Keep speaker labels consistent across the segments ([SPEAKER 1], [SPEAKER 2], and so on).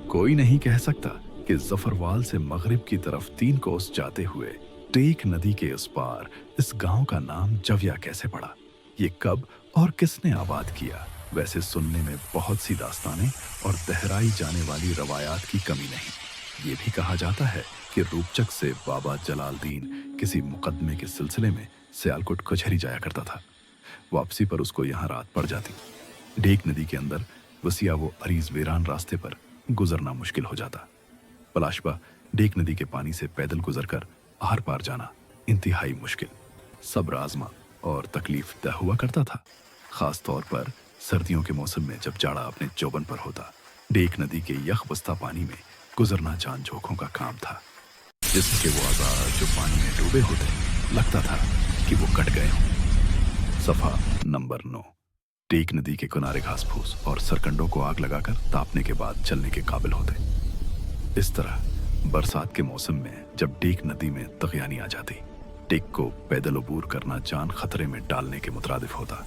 [SPEAKER 1] कोई नहीं कह सकता कि जफरवाल से मगरिब की तरफ 3 कोस जाते हुए टेक नदी के उस पार इस गांव का नाम जविया कैसे पड़ा। ये कब और किसने आबाद किया। वैसे सुनने में बहुत सी दास्तानें और दोहराई जाने वाली रवायात की कमी नहीं। ये भी कहा जाता है कि रूपचक से बाबा जलालदीन किसी मुकदमे के सिलसिले में सियालकोट कचहरी जाया करता था। वापसी पर उसको यहाँ रात पड़ जाती। डेक नदी के अंदर वसिया वो अरीज वीरान रास्ते पर गुजरना मुश्किल हो जाता। पलाशबा डेक नदी के पानी से पैदल गुजरकर आर पार जाना इंतहाई मुश्किल, सब्र आजमा और तकलीफ दह हुआ करता था। खास तौर पर सर्दियों के मौसम में जब जाड़ा अपने चौबन पर होता, डेक नदी के यख बस्ता पानी में गुजरना जान जोखों का काम था। जिसम के वो आज़ाद जो पानी में डूबे होते, लगता था कि वो कट गए हों। सफा नंबर 9। टेक नदी के किनारे घास फूस और सरकंडों को आग लगाकर तापने के बाद चलने के काबिल होते। इस तरह बरसात के मौसम में जब टेक नदी में तगयानी आ जाती, टेक को पैदल अबूर करना जान खतरे में डालने के मुतरादिफ होता।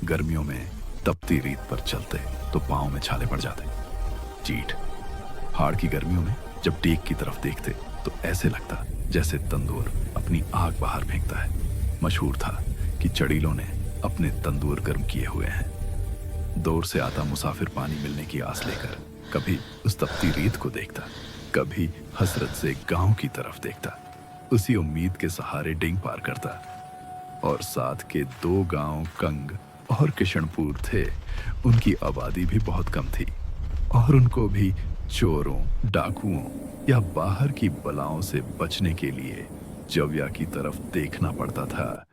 [SPEAKER 1] गर्मियों में तपती रेत पर चलते तो पाँव में छाले पड़ जाते। चीट हाड़ की गर्मियों में जब टेक की तरफ देखते तो ऐसे लगता जैसे तंदूर अपनी आग बाहर फेंकता है। मशहूर था कि चड़ीलों ने अपने तंदूर गर्म किए हुए हैं। दूर से आता मुसाफिर पानी मिलने की आस लेकर कभी उस तपती रेत को देखता, कभी हसरत से गांव की तरफ देखता। उसी उम्मीद के सहारे डिंग पार करता। और साथ के 2 गांव कंग और किशनपुर थे। उनकी आबादी भी बहुत कम थी और उनको भी चोरों, डाकुओं या बाहर की बलाओं से बचने के लिए जविया की तरफ देखना पड़ता था।